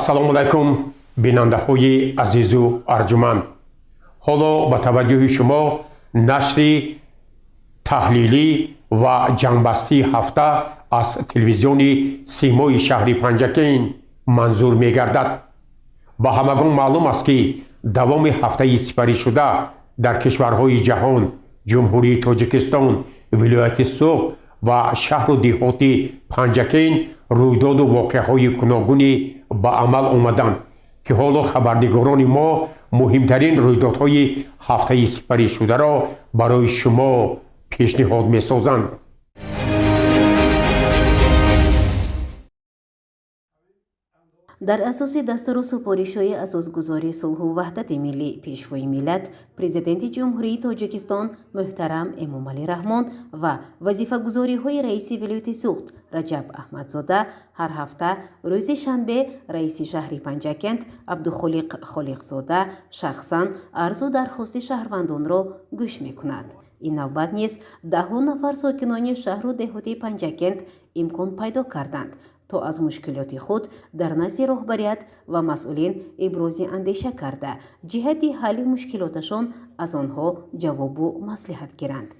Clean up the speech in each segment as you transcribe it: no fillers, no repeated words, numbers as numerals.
ассалому алайкум бинандаҳои азизу арҷуманд. ҳоло ба таваҷҷӯҳи шумо нашри таҳлилӣ ва ҷанбастии ҳафта аз телевизиони симои шаҳри Панҷакейн манзур мегардад. ба ҳамагон маълум аст, ки давоми ҳафтаи сипаришуда дар кишварҳои ҷаҳон ҷумҳурии Тоҷикистон, вилояти Суғ ва шаҳру деҳоти Панҷакейн рӯйдоду воқеаҳои гуногуне ба амал омаданд, ки ҳоло хабарнигорони мо муҳимтарин рӯйдодҳои ҳафтаи сипаришударо барои шумо пешниҳод месозанд. дар асоси дастуру супоришҳои асосгузори сулҳу ваҳдати миллӣ пешвои миллат, президенти ҷумҳурии Тоҷикистон муҳтарам Эмомалӣ Раҳмон ва вазифагузориҳои раиси вилояти Суғд Раҷаб Аҳмадзода ҳар ҳафта рӯзи шанбе раиси шаҳри Панҷакент Абдухолиқ Холиқзода шахсан арзу дархости шаҳрвандонро гӯш мекунад. ин навбат низ даҳҳо нафар сокинони шаҳру деҳоти Панҷакент имкон пайдо карданд то аз мушкилоти худ дар назди роҳбарият ва масъулин ибрози андеша карда ҷиҳати ҳалли мушкилоташон аз онҳо ҷавобу маслиҳат гиранд.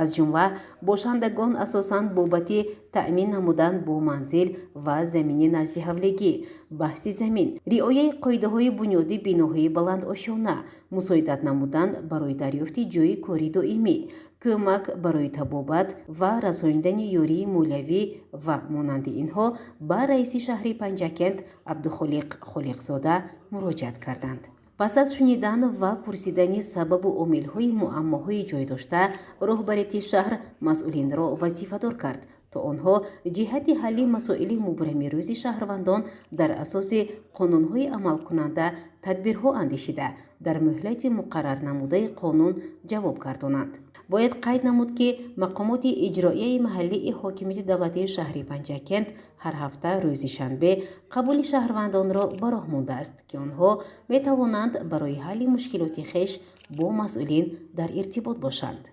аз ҷумла бошандагон асосан бобати таъмин намудан бо манзил ва замини назди ҳавлигӣ, баҳси замин, риояи қоидаҳои бунёди биноҳои баландошона, мусоидат намудан барои дарёфти ҷойи кори доимӣ, кӯмак барои табобат ва расонидани ёрии молиявӣ ва монанди инҳо ба раиси шаҳри Панҷакент Абдухолиқ Холиқзода муроҷиат карданд. пас аз шунидан ва пурсидани сабабу омилҳои муаммоҳои ҷойдошта, роҳбарияти шаҳр масъулинро вазифадор кард, то онҳо ҷиҳати ҳалли масоили мубрамирӯзи шаҳрвандон дар асоси қонунҳои амалкунанда тадбирҳо андешида, дар муҳлати муқаррар намудаи қонун ҷавоб гардонанд. бояд қайд намуд, ки мақомоти иҷроияи маҳаллии ҳокимияти давлатии шаҳри Панҷакент ҳар ҳафта рӯзи шанбе қабули шаҳрвандонро ба роҳ мондааст, ки онҳо метавонанд барои ҳалли мушкилоти хеш бо масъулин дар иртибот бошанд.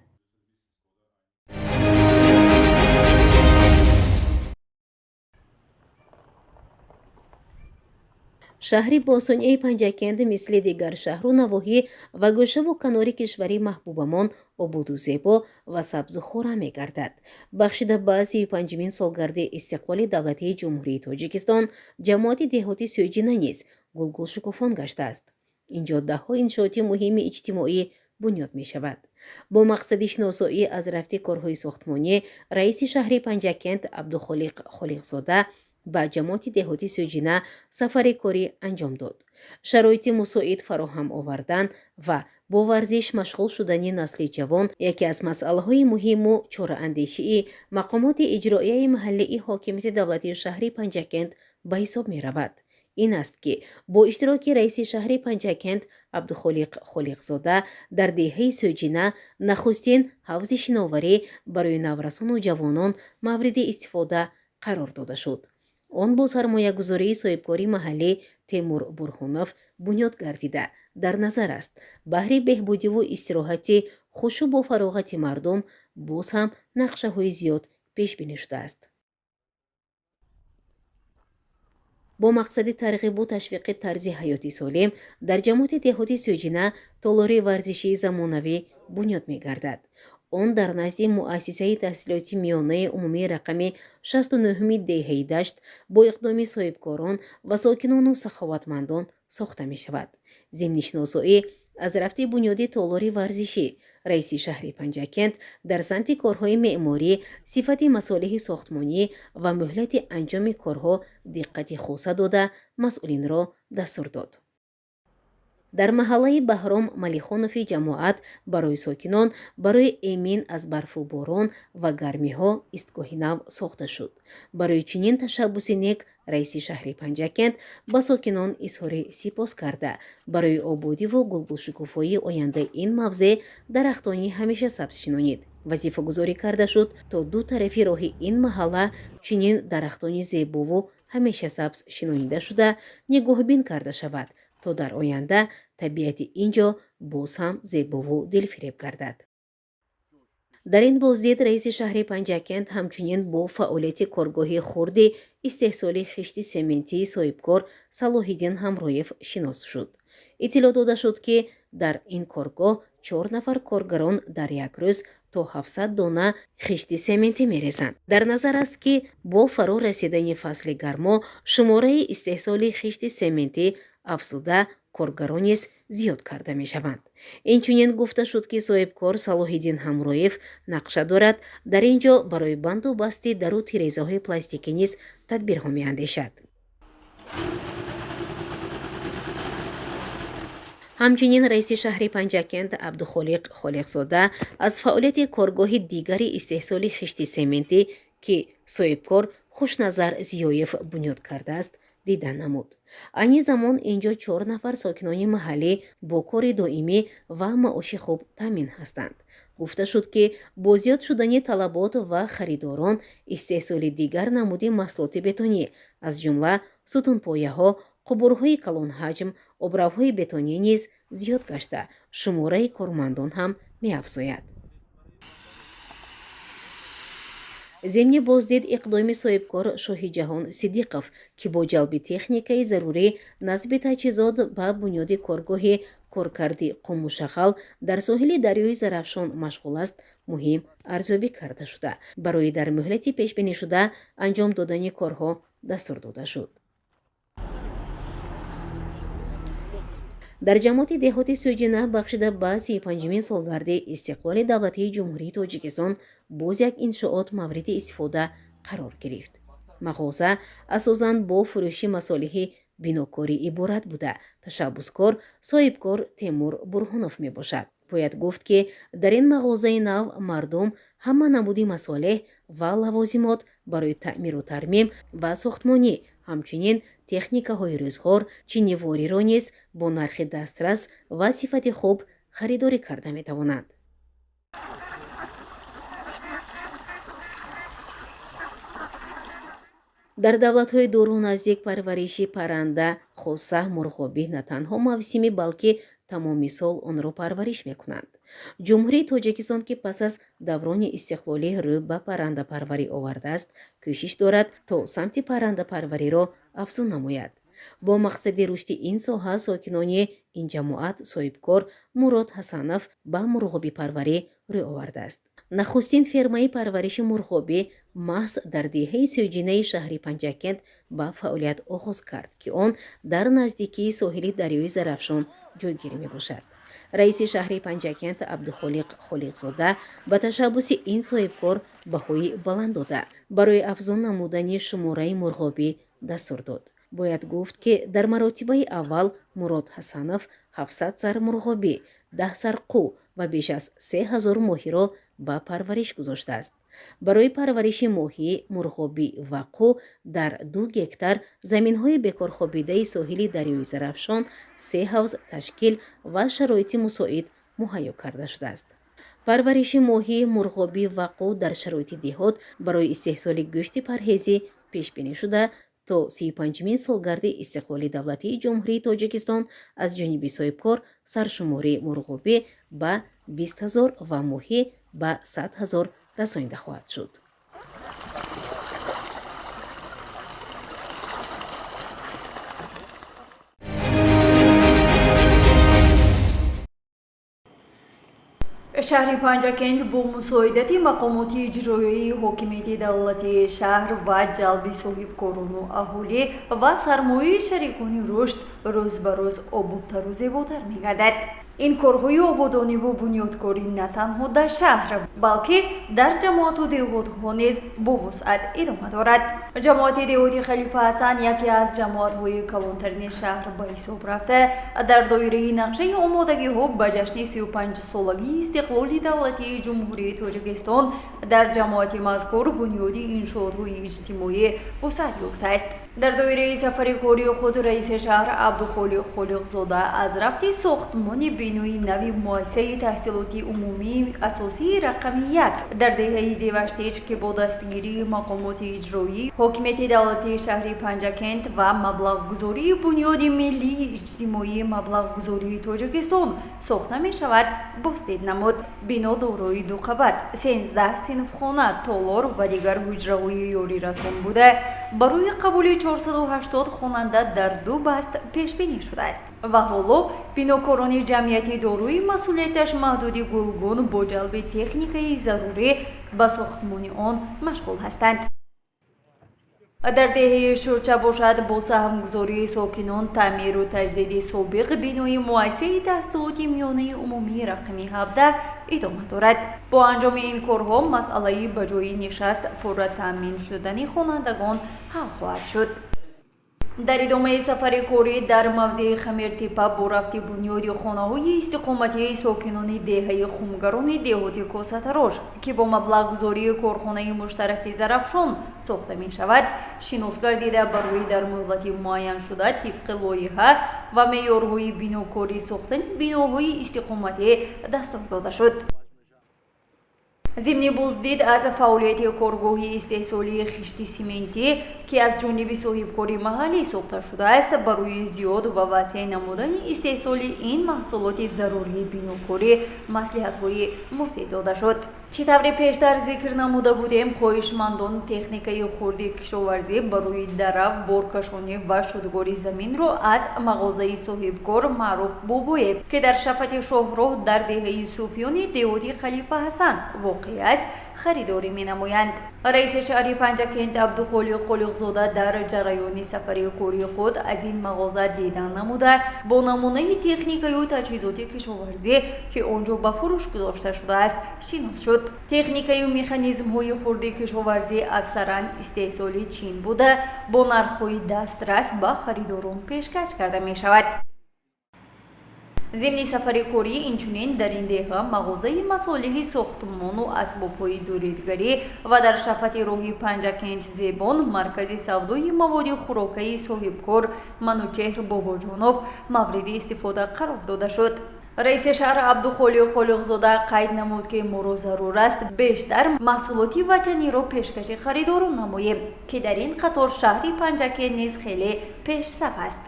шаҳри босониаи Панҷакент мисли дигар шаҳру навоҳӣ ва гӯшаву канори кишвари маҳбубамон ободу зебо ва сабзу хӯрам мегардад. бахшида ба 35-мин солгарди истиқлоли давлатии ҷумҳурии Тоҷикистон, ҷамоати деҳоти Сӯҷина низ гулгулшукуфон гаштааст. инҷо даҳҳо иншооти муҳими иҷтимоӣ бунёд мешавад. бо мақсади шиносоӣ аз рафти корҳои сохтмонӣ, раиси шаҳри Панҷакент Абдухолиқ Холиқзода ба ҷамоати деҳоти Сӯҷина сафари корӣ анҷом дод. шароити мусоид фароҳам овардан ва бо варзиш машғул шудани насли ҷавон яке аз масъалаҳои муҳиму чораандешии мақомоти иҷроияи маҳаллии ҳокимияти давлатии шаҳри Панҷакент ба ҳисоб меравад. ин аст, ки бо иштироки раиси шаҳри Панҷакент Абдухолиқ Холиқзода дар деҳаи Сӯҷина нахустин ҳавзи шиноварӣ барои наврасону ҷавонон мавриди истифода қарор дода шуд. он бо сармоягузории соҳибкори маҳаллӣ Темур Бурҳонов бунёд гардида, дар назар аст баҳри беҳбудиву истироҳати хушу бо фароғати мардум боз ҳам нақшаҳои зиёд пешбинӣ шудааст. бо мақсади тарғибу ташвиқи тарзи ҳаёти солим дар ҷамоати деҳоти Сӯҷина толори варзишии замонавӣ бунёд мегардад. он дар назди муассисаи таҳсилоти миёнаи умумии рақами 69-уми деҳаи дашт бо иқдоми соҳибкорон ва сокинону саховатмандон сохта мешавад. зимни шиносоӣ аз рафти бунёди толори варзишӣ, раиси шаҳри Панҷакент дар самти корҳои меъморӣ, сифати масолиҳи сохтмонӣ ва муҳлати анҷоми корҳо диққати хуса дода масъулинро дастур дод. дар маҳаллаи Баҳром Малихонови ҷамоат барои сокинон барои эмин аз барфу борон ва гармиҳо истгоҳи нав сохта шуд. барои чунин ташаббуси нек раиси шаҳри Панҷакент ба сокинон изҳори сипос карда барои ободиву гулгулшукуфоии ояндаи ин мавзеъ дарахтони ҳамешасабз шинонид. вазифагузорӣ карда шуд то ду тарафи роҳи ин маҳалла чунин дарахтони зебову ҳамешасабз шинонида шуда нигоҳубин карда шавад, то дар оянда табиати ин ҷо боз ҳам зебову дилфиреб гардад. дар ин боздид раиси шаҳри Панҷакент ҳамчунин бо фаъолияти коргоҳи хурди истеҳсоли хишти сементии соҳибкор Салоҳиддин Ҳамроев шинос шуд. иттилоъ дода шуд, ки дар ин коргоҳ 4 нафар коргарон дар як рӯз то 700 дона хишти сементӣ мерезанд. дар назар аст, ки бо фаро расидани фасли гармо шумораи истеҳсоли хишти сементӣ афзуда коргарон низ зиёд карда мешаванд. инчунин гуфта шуд, ки соҳибкор Салоҳиддин Ҳамроев нақша дорад дар ин ҷо барои банду басти дару тирезаҳои пластикӣ низ тадбирҳо меандешад. ҳамчунин раиси шаҳри Панҷакент Абдухолиқ Холиқзода аз фаъолияти коргоҳи дигари истеҳсоли хишти сементӣ, ки соҳибкор Хушназар Зиёев бунёд кардааст, дидан намуд. айни замон ин ҷо 4 нафар сокинони маҳаллӣ бо кори доимӣ ва маоши хуб таъмин ҳастанд. гуфта шуд, ки бо зиёд шудани талабот ва харидорон истеҳсоли дигар намуди маҳсулоти бетонӣ аз ҷумла сутунпояҳо, қубурҳои калонҳаҷм, обравҳои бетонӣ низ зиёд гашта, шумораи кормандон ҳам меафзояд. зимни боздид иқдоми соҳибкор Шоҳиҷаҳон Сидиқов, ки бо ҷалби техникаи зарурӣ насби таҷҳизот ба бунёди коргоҳи коркарди Қумушағал дар соҳили дарёи Зарафшон машғул аст, муҳим арзёбӣ карда шуда, барои дар муҳлати пешбинишуда анҷом додани корҳо дастур дода шуд. дар ҷамоати деҳоти Сӯҷина бахшида ба 35-мин солгарди истиқлоли давлатии Ҷумҳурии Тоҷикистон боз як иншоот мавриди истифода қарор гирифт. мағоза асосан бо фурӯши масолиҳи бинокорӣ иборат буда, ташаббускор соҳибкор Темур Бурҳонов мебошад. бояд гуфт, ки дар ин мағозаи нав мардум ҳама намуди масолеҳ ва лавозимот барои таъмиру тармим ва сохтмонӣ, ҳамчунин техникаҳои рӯзгор, чинивориро низ бо нархи дастрас ва сифати хуб харидорӣ карда метавонанд. дар давлатҳои дуру наздик парвариши парранда хоса мурғобӣ на танҳо мавсимӣ, балки тамоми сол онро парвариш мекунанд. ҷумҳурии Тоҷикистон, ки пас аз даврони истиқлолӣ рӯ ба паррандапарварӣ овардааст, кӯшиш дорад то самти паррандапарвариро афзун намояд. бо мақсади рушди ин соҳа сокинони ин ҷамоат соҳибкор Мурод Ҳасанов ба мурғобипарварӣ рӯй овардааст. нахустин фермаи парвариши мурғобӣ маҳз дар деҳаи Сӯҷинаи шаҳри Панҷакент ба фаъолият оғоз кард, ки он дар наздикии соҳили дарёи Зарафшон ҷойгир мебошад. раиси шаҳри Панҷакент Абдухолиқ Холиқзода ба ташаббуси ин соҳибкор баҳои баланд дода, барои афзун намудани шумораи мурғобӣ дастур дод. бояд гуфт, ки дар маротибаи аввал Мурод Ҳасанов 700 сар мурғобӣ, 10 сар қу ва беш аз 3000 моҳиро ба парвариш гузоштааст. барои парвариши моҳӣ, мурғобӣ ва қу дар 2 гектар заминҳои бекорхобидаи соҳили дарёи Зарафшон 3 ҳавз ташкил ва шароити мусоид муҳайё карда шудааст. парвариши моҳӣ, мурғобӣ ва қу дар шароити деҳот барои истеҳсоли гӯшти парҳезӣ пешбинӣ шуда, то 35-мин солгарди истиқлоли давлатии Ҷумҳурии Тоҷикистон аз ҷониби соҳибкор саршумори мурғобӣ ба 20 000 ва моҳӣ ба 100 000 расонида хоҳад шуд. шаҳри Панҷакент бо мусоидати мақомоти иҷроии ҳокимияти давлатии шаҳр ва ҷалби соҳибкорону аҳолӣ ва сармояи шарикони рушд рӯз ба рӯз ободтару зеботар мегардад. ин корҳои ободониву бунёдкорӣ на танҳо дар шаҳр, балки дар ҷамоату деҳотҳо низ бо вусъат идома дорад. ҷамоати деҳоти Халифа Ҳасан яке аз ҷамоатҳои калонтарини шаҳр ба ҳисоб рафта, дар доираи нақшаи омодагиҳо ба ҷашни 35-солагии истиқлоли давлатии Ҷумҳурии Тоҷикистон дар ҷамоати мазкур бунёди иншоотҳои иҷтимоӣ вусъат ёфтааст. дар доираи сафари кории худ раиси шаҳр Абдухолиқ Холиқзода аз рафти сохтмони بینوی نوی مؤسسه تحصیلاتی عمومی اساسی رقم 1 در دهه دیوشتیج که با دستگیری مقامات اجرایی، حکومت دولتی شهر پنجکند و مبلغ گذاری بنیاد ملی اجتماعی مبلغ گذاری تاجیکستان ساخته می شود بازدید نمود. بنا دارای 2 قبط، 13 صنفخانه، تالار و دیگر حجره‌های یاری رسان بوده برای قبول 480 خواننده در 2 بست پیش بینی شده است و حالا بیناکاران جمعیتی داروی مسئولیتش محدودی گلگون با جلب تکنیکای ضروری به ساختمان آن مشغول هستند. در دهه شورچه باشد با سهمگذاری ساکنان تعمیر و تجدید سابق بینای مؤسسه تحصیلاتی میانه عمومی رقم 17 ادامه دارد. با انجام این کارها مسئله به جای نشست پر تامین شدن خوانندگان حل خواهد شد. در ادامه سفر کاری در موضع خمیرتپه با رفت بنیاد خانه‌های استقامتی ساکنان دهه خمگران دهاتی کاسه‌تراش که با مبلغ گذاری کارخانه مشترک زرافشان ساخته می شود شناس گردیده برای در مهلت معین شده طبق لایحه و معیارهای بناکاری ساختن بناهای استقامتی دستور داده شد. ضمن بازدید از فعالیت کارگاه استحصالی خشت سیمنتی که از جانب صاحبکار محلی ساخته شده است برای زیاد و وسیع نمودن استحصال این محصولات ضروری بناکاری مصلحت‌های مفید داده شد. چطور پیشتر ذکر نموده بودیم خواهشمندان تکنیکای خرد کشاورزی برای درو، بارکشانی و شدگاری زمین را از مغازه صاحبکار معروف بابویب که در شفت شاهراه در دهه صوفیان دهاتی خلیفه حسن واقع است خریداری می نمایند. رئیس شهر پنجکند عبدالخالق خالقزاده در جریان سفر کاری خود از این مغازه دیدن نموده با نمونه تکنیکای و تجهیزات کشاورزی که آنجا به فروش گذاشته شده است شناس شد. تکنیکای و مکانیزم های خرد کشاورزی اکثرا استحصالی چین بوده با نرخ‌های دسترس به خریداران پیشکش کرده می شود. ضمن سفر کاری اینچنین در این دهه مغازه مصالح ساختمان و اسباب‌های دوریدگری و در شفت راهی پنجکند زیبان مرکز سودای مواد خوراکی صاحبکار منوچهر باباجانوف مورد استفاده قرار داده شد. رئیس شهر عبدالخالق خالقزاده قید نمود که ما را ضرور است بیشتر محصولات وطنی را پیشکش خریداران نماییم که در این قطار شهر پنجکند نیز خیلی پیش صف است.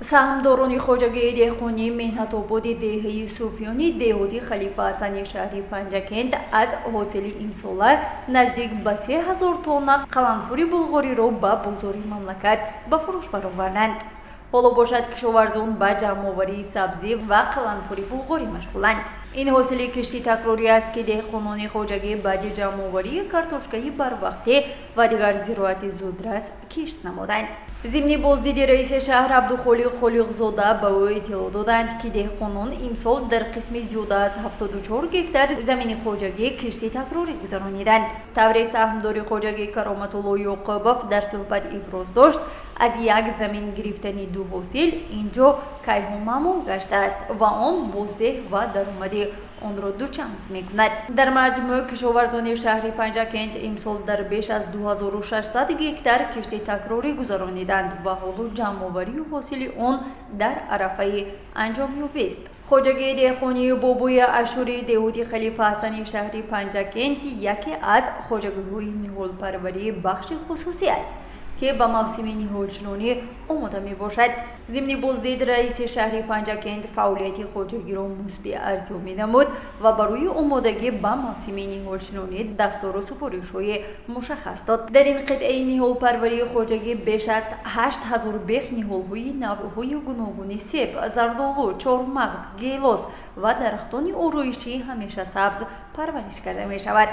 سهامداران خواجگی دهقانی مهنت آباد دهه صوفیانی دهاتی خلیفه حسن شهری پنجکند از حاصل امسال نزدیک به 3000 تن قلنفور بلغاری را به بازار مملکت به فروش برآوردند. حالا باشد کشاورزان به جمع‌آوری سبزی و قلنفور بلغاری مشغولند. این حاصل کشتی تکراری است که دهقانان خواجگی بعد جمع‌آوری کارتوشکایی بروقتی و دیگر زراعت زودرس کشت نمودند. ضمن بازدید رئیس شهر عبدالخالق خالقزاده به او اطلاع دادند که دهقانان امسال در قسم زیاده از 74 گکتار زمین خواجگی کشتی تکراری گذرانیدند. طور سهامدار خواجگی کرامت الله یعقوبوف در صحبت ابراز داشت از یک زمین گرفتن 2 حاصل اینجا کیها معمول گشته است و آن بازده و درآمد آن را دوچند می‌کند. در مجموع کشاورزان شهر پنجکند امسال در بیش از 2600 گکتار کشتی تکراری گذرانیدند و حالا جمع‌آوری و حاصل آن در عرفه انجامیابی است. خواجگی دهقانی بابوی اشوری دهاتی خلیفه حسن شهری پنجکند یکی از خواجگی‌های نهال پروری بخش خصوصی است که به موسم نهالشنانی آماده می باشد. ضمن بازدید رئیس شهر پنجکند فعالیت خواجگی را مثبت ارزیابی نمود و برای آمادگی به موسم نهالشنانی دستور و سفارش‌های مشخص داد. در این قطعه نهال پروری خواجگی بیش از 8000 بیخ نهال‌های نوع‌های گوناگون سیب، زردآلو، چهارمغز، گیلاس و درختان آرایشی همیشه سبز پرورش کرده می شود.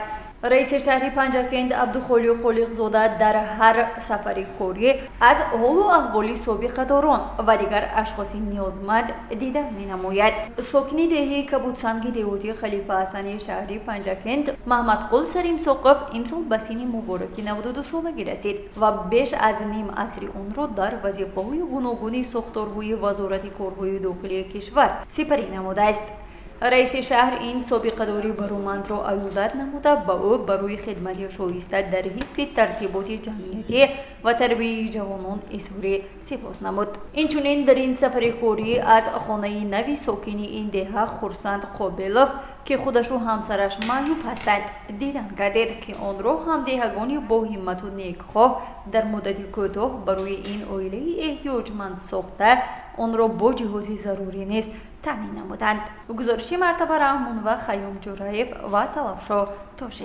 رئیس شهر پنجکند عبدالخالق خالقزاده در هر سفر کاری از حال و احوال سابقه‌داران و دیگر اشخاص نیازمند دیدن می‌نماید. ساکن دهه کبودسنگ دهاتی خلیفه حسن شهری پنجکند محمد قل سریم ساقف امسال به سن مبارک 92 سالگی رسید و بیش از نیم عصر آن را در وظیفه‌های گوناگون ساختارهای وزارت کارهای داخلی کشور سپری نموده است. رئیس شهر این سابقه‌داری برومند را ایادت نموده به او برای خدمت شایسته در حفظ ترتیبات جمعیتی و تربیت جوانان اظهار سپاس نمود. اینچنین در این سفر کاری از خانه نوی ساکن این دهه خورسند قابلوف که خودش و همسرش معیوب هستند دیدن گردید که آن را همدهگانی با همت و نیکخواه در مدت کوتاه برای این عائله احتیاجمند ساخته آن را با جهاز ضروری نیز تامین نمودند. گزارش مرتبه رحمان و خیام جورایف و طلبشاه تاشف.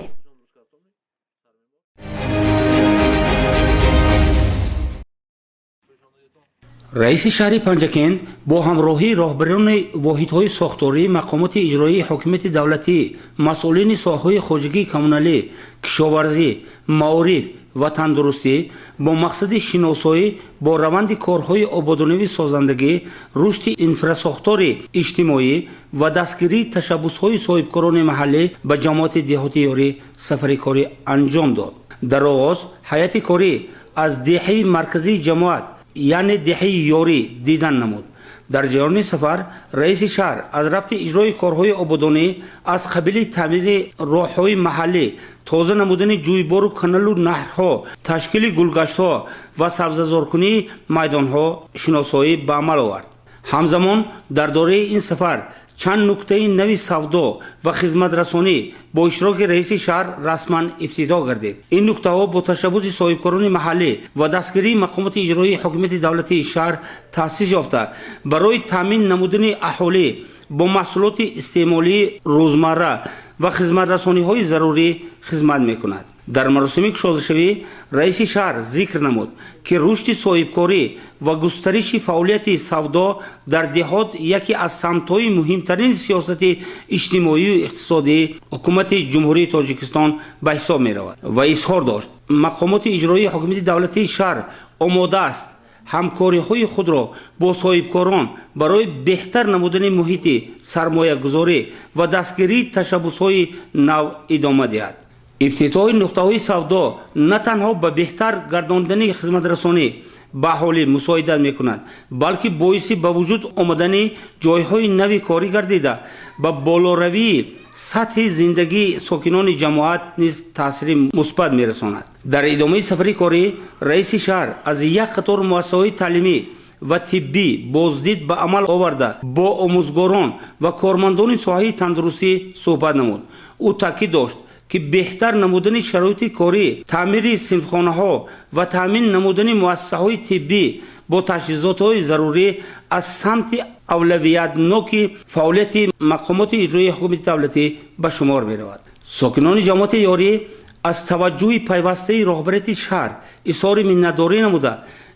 رئیس شهر پنجکند با همراهی راهبران واحدهای ساختاری مقامات اجرایی حکومت دولتی، مسئولین ساحه‌های خواجگی کمونالی، کشاورزی، معارف و تندرستی با مقصد شناسایی با روند کارهای آبادانوی سازندگی، رشد انفراساختار اجتماعی و دستگیری تشبس‌های صاحبکاران محلی به جماعت دهاتی یاری سفر کاری انجام داد. در آغاز هیئت کاری از دهه مرکزی جماعت یعنی دهه یاری دیدن نمود. در جریان سفر رئیس شهر از رفت اجرای کارهای آبادانی از قبیل تعمیر راههای محلی، تازه نمودن جویبار و کانال و نهرها، تشکیل گلگشت‌ها و سبزه‌زارکنی میدان‌ها شناسایی به عمل آورد. همزمان در دوره این سفر چند نکته نوی سودا و خدمت رسانی با اشتراک رئیس شهر رسما افتتاح گردید. این نکته ها با تشبس صاحبکاران محلی و دستگیری مقامات اجرایی حکومت دولتی شهر تأسیس یافته برای تامین نمودن اهالی با محصولات استعمالی روزمره و خدمت رسانی های ضروری خدمت میکند. در مراسم گشاده‌شوی رئیس شهر ذکر نمود که رشد صاحبکاری و گسترش فعالیت سودا در دهات یکی از سمت‌های مهمترین سیاست اجتماعی و اقتصادی حکومت جمهوری تاجیکستان به حساب می‌رود و اظهار داشت مقامات اجرایی حکومت دولتی شهر آماده است همکاری‌های خود را با صاحبکاران برای بهتر نمودن محیط سرمایه‌گذاری و دستگیری تشبس‌های نو ادامه دهد. افتتاح نقطه‌های سودا نه تنها به بهتر گرداندن خدمت رسانی به اهالی مساعدت می‌کند بلکه باعث به وجود آمدن جایهای نوی کاری گردیده به بالاروی سطح زندگی ساکنان جماعت نیز تاثیر مثبت می‌رساند. در ادامه سفر کاری رئیس شهر از یک قطار مؤسسه‌های تعلیمی و طبی بازدید به عمل آورده با آموزگاران و کارمندان ساحه تندرستی صحبت نمود. او تاکید داشت که بهتر نمودن شرایط کاری، تعمیر صنفخانه‌ها و تامین نمودن مؤسسه‌های طبی با تجهیزات‌های ضروری از سمت اولویت‌ناک فعالیت مقامات اجرایی حکومت دولتی به شمار می‌رود. ساکنان جماعت یاری از توجه پیوسته راهبریت شهر اظهار منتداری نموده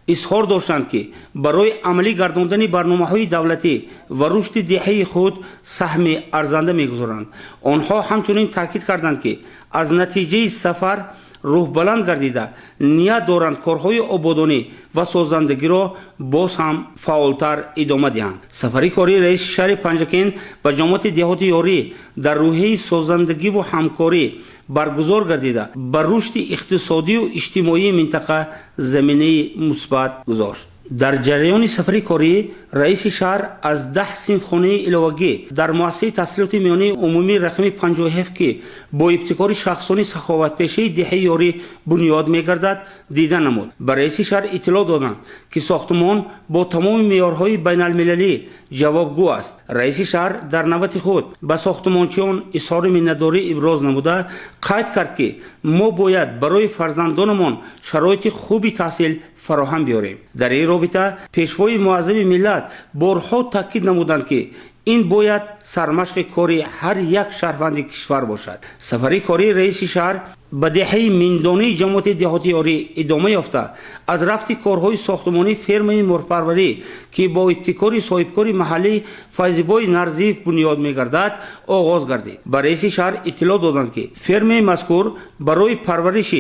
اظهار داشتند که برای عملی گرداندن برنامه‌های دولتی و رشد دهه خود سهم ارزنده می‌گذارند. آنها همچنین تاکید کردند که از نتیجه سفر روح بلند گردیده نیت دارند کارهای آبادانی و سازندگی را باز هم فعالتر ادامه دهند. سفری کاری رئیس شهر پنجکند و جماعت دهاتی یاری در روحیه سازندگی و همکاری برگزار گردیده بر رشد اقتصادی و اجتماعی منطقه زمینه مثبت گذاشت. در جریان سفر کاری رئیس شهر از 10 صنفخانه علاوگی در مؤسسه تحصیلات میانه عمومی رقم 57 که با ابتکار شخصان سخاوتپیشه دهه یاری بنیاد می‌گردد دیدن نمود. بر رئیس شهر اطلاع دادند که ساختمان با تمام معیارهای بین المللی جوابگو است. رئیس شهر در نوبت خود به ساختمانچیان اظهار منتداری ابراز نموده قید کرد که ما باید برای فرزندانمان شرایط خوبی تحصیل فراهم بیاریم. در این رابطه پیشوای معظم ملت بارها تاکید نمودند که این باید سرمشق کاری هر یک شهروند کشور باشد. سفری کاری رئیس شهر به دهه میندانی جماعت دهاتی یاری ادامه یافته از رفت کارهای ساختمانی فرم مرغپروری که با ابتکار صاحبکار محلی فیض‌بای نرزیف بنیاد می‌گردد آغاز گردید. به رئیس شهر اطلاع دادند که فرم مذکور برای پرورش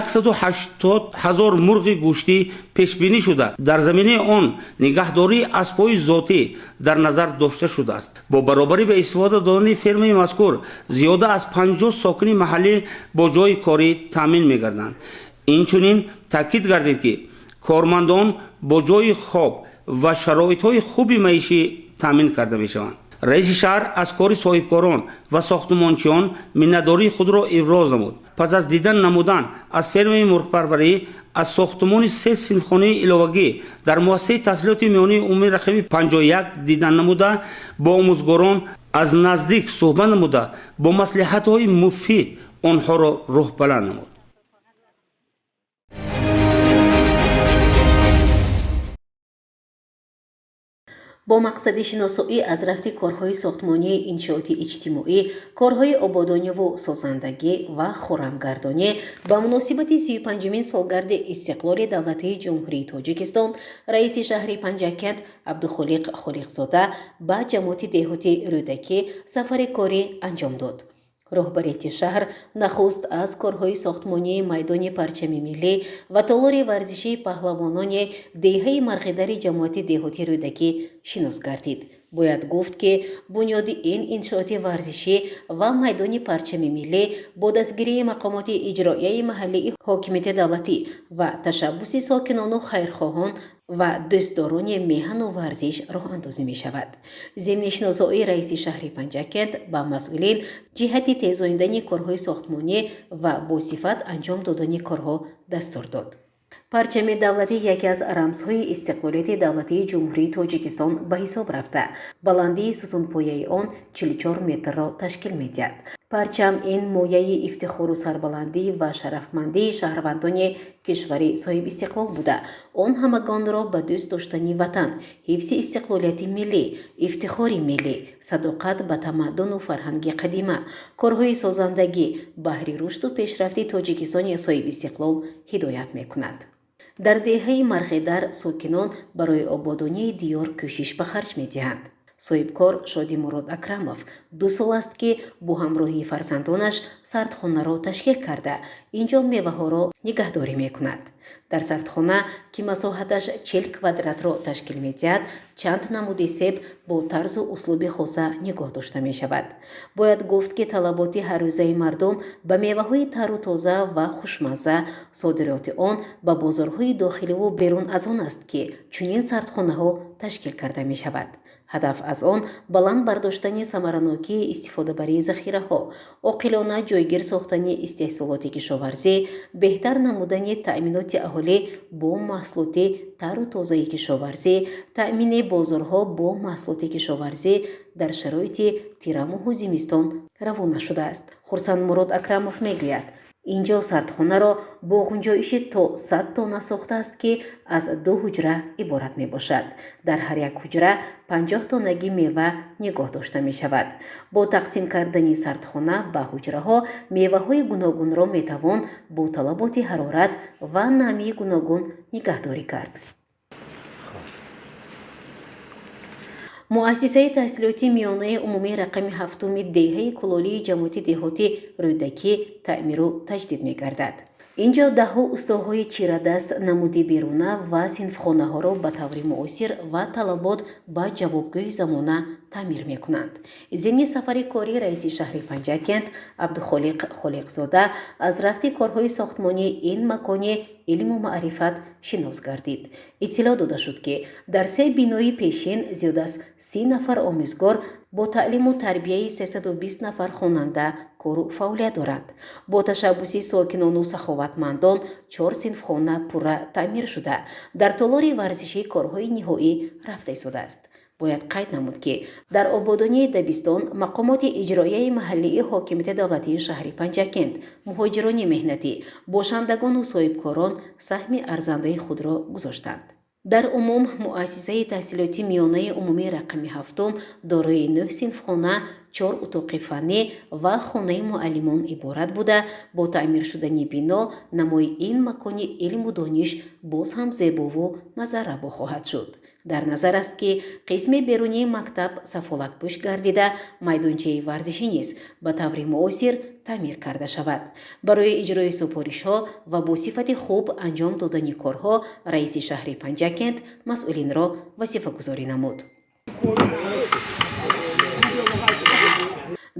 180,000 مرغ گوشتی پیش بینی شده در زمینه آن نگهداری اسب‌های ذاتی در نظر داشته شده است. با برابری به استفاده دادن فرم مذکور زیاده از 50 ساکن محلی با جای کاری تامین می‌گردند. اینچنین تاکید گردید که کارمندان با جای خواب و شرایط‌های خوبی معیشی تامین کرده می‌شوند. раиси шаҳр аз кори соҳибкорон ва сохтмончиён миннатдории худро иброз намуд. пас аз дидан намудан аз фермаи мурғпарварӣ, аз сохтмони 3 синфхонаи иловагӣ дар муассисаи таҳсилоти миёнаи умумии рақами 51 дидан намуда, бо омӯзгорон аз наздик суҳбат намуда, бо маслиҳатҳои муфид онҳоро рӯҳбаланд намуд. با مقصد شناسایی از رفت کارهای ساختمانی انشاءات اجتماعی، کارهای آبادانی و سازندگی و خرمگردانی با مناسبت 35مین سالگرد استقلال دولت جمهوری تاجیکستان، رئیس شهر پنجکند عبدالخالق خالقزاده با جماعت دهاتی رودکی سفر کاری انجام داد. راهبریت شهر نخست از کارهای ساختمانی میدان پرچم ملی و تالار ورزشی پهلوانان دهه مرغدر جماعت دهاتی رودکی شناس گردید. باید گفت که بنیاد این انشاءات ورزشی و میدان پرچم ملی با دستگیری مقامات اجرایی محلی حاکمیت دولتی و تشبث ساکنان و خیرخواهان و دوستداران میهن و ورزش راه اندازی می شود. ضمن شناسایی رئیس شهر پنجکند با مسئولین جهت تیزاندن کارهای ساختمانی و با صفت انجام دادن کارها دستور داد. پرچم دولتی یکی از رمزهای استقلالیت دولتی جمهوری تاجیکستان به حساب رفته. بلندی ستونپایه آن 44 متر را تشکیل می‌دهد. پرچم این مایه افتخار و سربلندی و شرفمندی شهروندان کشور صاحب استقلال بوده. آن همگان را به دوست داشتن وطن، حفظ استقلالیت ملی، افتخار ملی، صداقت به تمدن و فرهنگ قدیمه، کارهای سازندگی، بهره رشد و پیشرفت تاجیکستان صاحب استقلال هدایت می‌کند. در دهه مرغدر ساکنان برای آبادانی دیار کوشش به خرج می‌دهند. صاحبکار شادی مراد اکرمов 2 سال است که با همراهی فرزندانش سردخانه را تشکیل کرده اینجا میوه را نگهداری میکند. در سردخانه که مساحتش 40 کوادرات را تشکیل میدهد چند نمود سیب با طرز و اسلوب خاص نگاه داشته می شود. باید گفت که طلبات هر روزه مردم به میوه های تر و تازه و خوشمزه صادرات آن به بازارهای داخلی و بیرون از آن است که چنین سردخانه ها تشکیل کرده می شود. هدف از آن بلند برداشتن ثمره‌ناکی استفاده بری ذخیره ها، عاقلانه جایگیر ساختن استحصالات کشاورزی، بهتر نمودن تأمینات اهالی با محصولات تر و تازه کشاورزی، تأمین بازارها با محصولات کشاورزی در شرایط تیرماه و زمستان روانه شده است. خرسند مراد اکرمov میگوید اینجا سردخانه را با گنجایش تا 100 تن ساخته است که از 2 حجره عبارت می باشد. در هر یک حجره 50 تنگی میوه نگاه داشته می شود. با تقسیم کردن سردخانه به حجره ها میوه های گوناگون را می توان با طلبات حرارت و نمی گوناگون نگهداری کرد. مؤسسه تحصیلاتی میانه عمومی رقم 7 دهه کلالی جماعت دهاتی رودکی تعمیر و تجدید می گردد. اینجا دهها استاهای چیره دست نمودی بیرونه و صنفخانه ها را به طور معاصر و طلبات با جوابگوی زمانه تعمیر می کنند. ضمن سفر کاری رئیس شهر پنجکند عبدالخالق خالقزاده از رفت کارهای ساختمانی این مکان علم و معرفت شناس گردید. اطلاع داده شد که در 3 بینای پیشین زیاد از 30 نفر آموزگار با تعلیم و تربیه 320 نفر خواننده کار و فعالیت دارند. با تشبث ساکنان و سخاوتمندان 4 صنفخانه پوره تعمیر شده. در تالار ورزشی کارهای نهایی رفته شده است. باید قید نمود که در آبادانی دبستان مقامات اجرایی محلی حاکمیت دولتی شهر پنجکند مهاجران مهنتی باشندگان و صاحبکاران سهم ارزنده خود را گذاشتند. در عموم مؤسسه تحصیلاتی میانه عمومی رقم 7 دارای 9 صنفخانه، 4 اتاق فنی و خانه معلمان عبارت بوده. با تعمیر شدن بنا نمای این مکان علم و دانش باز هم زیبا و نظرربا خواهد شد. در نظر است که قسم بیرونی مکتب سفالت پوش گردیده میدانچه ورزشی نیز به طور معاصر تعمیر کرده شود. برای اجرای سفارش ها و با صفت خوب انجام دادن کارها رئیس شهر پنجکند مسئولین را وظیفه گذاری نمود.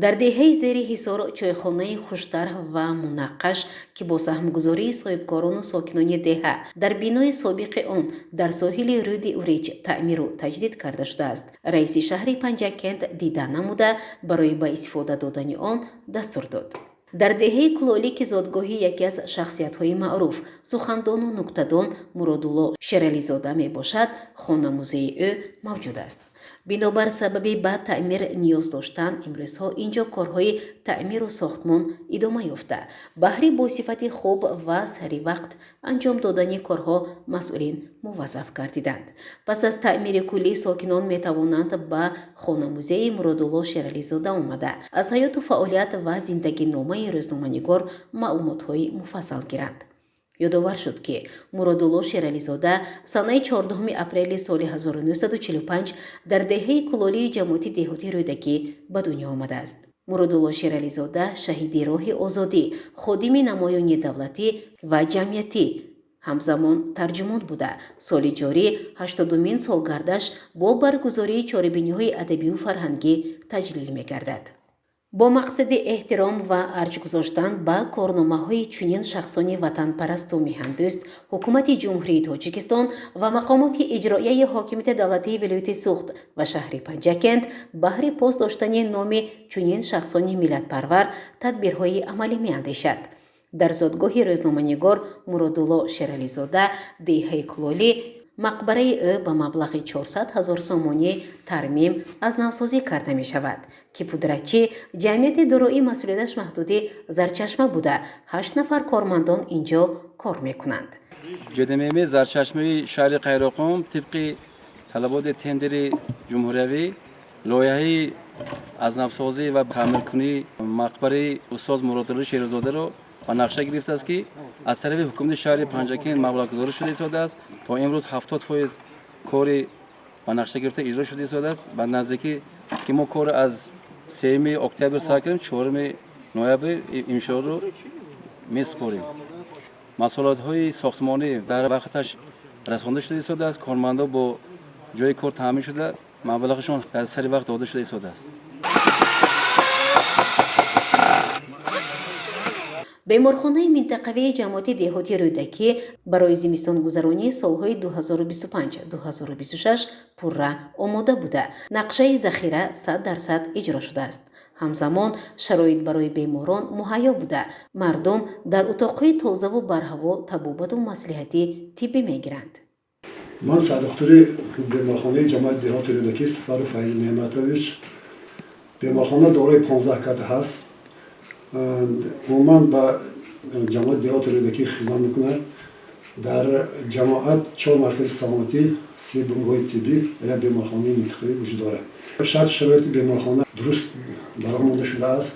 дар деҳаи зери ҳисор чойхонаи хуштар ва мунаққаш ки бо саҳмгузории соҳибкорону сокинони деҳа дар бинои собиқи он дар соҳили рӯди урич таъмиру таҷдид карда шудааст, раиси шаҳри Панҷакент дида намуда барои ба истифода додани он дастур дод. дар деҳаи Кулолӣ ки зодгоҳи яке аз шахсиятҳои маъруф сухандону нуктадон Муродулло Шерализода мебошад, хона-музеи ӯ мавҷуд аст. бинобар сабаби ба таъмир ниёз доштан имрӯзҳо инҷо корҳои таъмиру сохтмон идома ёфта, баҳри босифати хуб ва саривақт анҷом додани корҳо масъулин муваззаф гардиданд. пас аз таъмири куллӣ сокинон метавонанд ба хона-музеи Муродулло Шерализода омада аз ҳаёту фаъолият ва зиндагиномаи рӯзноманигор маълумотҳои муфассал гиранд. ёдовар шуд ки Муродулло Шерализода санаи 14 апрели соли 1945 дар деҳаи Кулолии ҷамоати деҳотии Рӯдакӣ ба дунё омадааст. Муродулло Шерализода шаҳиди роҳи озодӣ, ходими намоёни давлатӣ ва ҷамъиятӣ ҳамзамон тарҷумон буда, соли ҷорӣ 80-мин солгардаш бо баргузории чорабиниҳои адабию фарҳангӣ таҷлил мегардад. бо мақсади эҳтиром ва арҷ гузоштан ба корномаҳои чунин шахсони ватанпарасту меҳандӯст, ҳукумати ҷумҳурии Тоҷикистон ва мақомоти иҷроияи ҳокимияти давлатии вилояти Суғд ва шаҳри Панҷакент баҳри пост доштани номи чунин шахсони миллатпарвар тадбирҳои амалӣ меандешад. дар зодгоҳи рӯзноманигор Муродулло Шерализода, деҳаи Кулолӣ, мақбараи ӯ ба маблағи 400 000 сомонӣ тармим аз навсозӣ карда мешавад ки пудратчӣ ҷамъияти дорои масъулияташ маҳдуди Зарчашма буда 8 нафар кормандон инҷо кор мекунанд. ҷедамеми Зарчашмаи шаҳри Қайроқум тибқи талаботи тендери ҷумҳуриявӣ лоиҳаи азнавсозӣ ва таъмиркунии мақбараи устоз Муродулло Шерализодаро ба нақша гирифтааст ки аз тарафи ҳукумати шаҳри Панҷакент маблағгузорӣ шуда истодааст. то имрӯз 70% кори ба нақша гирифта иҷро шуда истодааст. ба наздикӣ ки мо кор аз 3 октябр сар кардем, 4 ноябр иншоро месупорем. масъулиятҳои сохтмонӣ дар вақташ расонда шуда истодааст. кормандо бо ҷои кор таъмин шуда маблағашон дар сари вақт дода шуда истодааст. беморхонаи минтақавии ҷамоати деҳотии Рӯдакӣ барои зимистонгузаронии солҳои 2025-2026 пурра омода буда, нақшаи захира 100% иҷро шудааст. ҳамзамон шароит барои беморон муҳайё буда, мардум дар утоқҳои тозаву барҳаво табобату маслиҳатӣ тиббӣ мегиранд. ман сардухтури беморхонаи ҷамоати деҳоти Рӯдакӣ Сафару Фаиз Неъматович. беморхона дорои 15 ката ҳаст. умуман ба ҷамоати деҳоти Рӯдакӣ хидмат мекунад. дар ҷамоат 4 маркази саломатӣ, 3 бунгаҳои тиббӣ ва 1 беморхонаи минтақавӣ вуҷуд дорад. шарти шароити беморхона дуруст баромонда шудааст.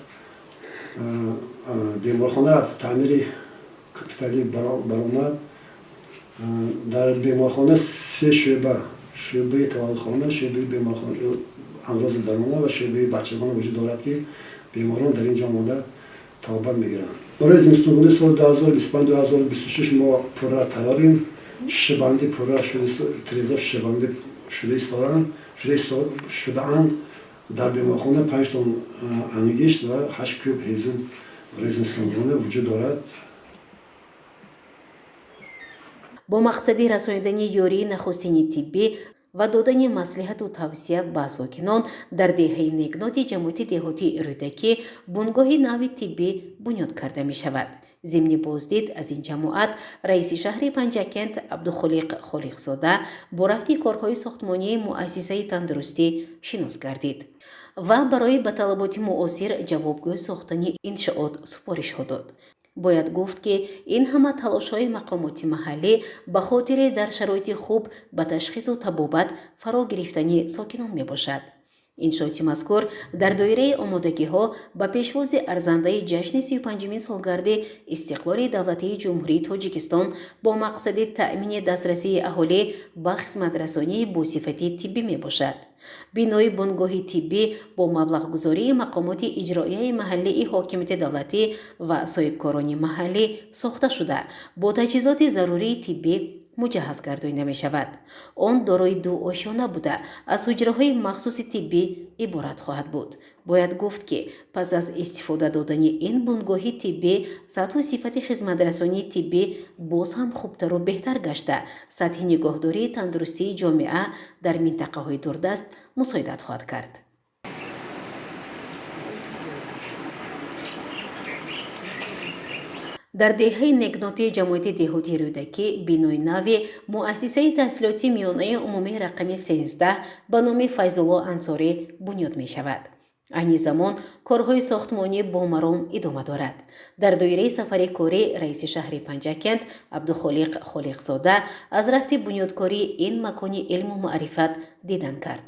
беморхона аз таъмири капиталӣ баромад. дар беморхона 3 шӯъба, шӯъбаи таваллудхона, шӯъбаи амрози дармона ва шӯъбаи бачагона вуҷуд дорад ки беморон дар инҷо омода табобат мегиранд. барои зимистонбони соли 2025-2026 мо пурра тайёрем. шишабанди пурра трезор шишабанди шудаанд. дар беморхона 5 тон анигишт ва 8 кӯб ҳезум барои зимистонбони вуҷуд дорад. бо мақсади расонидани ёрии нахустини тиббӣ ва додани маслиҳату тавсия ба сокинон дар деҳаи Негноти ҷамоати деҳотии Рӯдакӣ бунгоҳи нави тиббӣ бунёд карда мешавад. зимни боздид аз ин ҷамоат раиси шаҳри Панҷакент Абдухолиқ Холиқзода бо рафти корҳои сохтмонии муассисаи тандурустӣ шинос гардид ва барои ба талаботи муосир ҷавобгӯ сохтани иншоот супоришҳо дод. бояд гуфт ки ин ҳама талошҳои мақомоти маҳаллӣ ба хотири дар шароити хуб ба ташхису табобат фаро гирифтани сокинон мебошад. иншооти мазкур дар доираи омодагиҳо ба пешвози арзандаи ҷашни 35-мин солгарди истиқлоли давлатии ҷумҳурии Тоҷикистон бо мақсади таъмини дастрасии аҳолӣ ба хизматрасонии босифати тиббӣ мебошад. бинои бунгоҳи тиббӣ бо маблағгузории мақомоти иҷроияи маҳаллии ҳокимияти давлатӣ ва соҳибкорони маҳаллӣ сохта шуда, бо таҷҳизоти зарурии тиббӣ муҷаҳҳаз гардонида мешавад. он дорои ду ошёна буда аз ҳуҷраҳои махсуси тиббӣ иборат хоҳад буд. бояд гуфт ки пас аз истифода додани ин бунгоҳи тиббӣ сатҳу сифати хизматрасонии тиббӣ боз ҳам хубтару беҳтар гашта сатҳи нигоҳдории тандурустии ҷомеа дар минтақаҳои дурдаст мусоидат хоҳад кард. дар деҳаи некнотии ҷамоати деҳотии рӯдакӣ бинои нави муассисаи таҳсилоти миёнаи умумии рақами 13 ба номи Файзулло Ансорӣ бунёд мешавад. айни замон корҳои сохтмонӣ бомаром идома дорад. дар доираи сафари корӣ раиси шаҳри Панҷакент Абдухолиқ Холиқзода аз рафти бунёдкории ин макони илму маърифат дидан кард.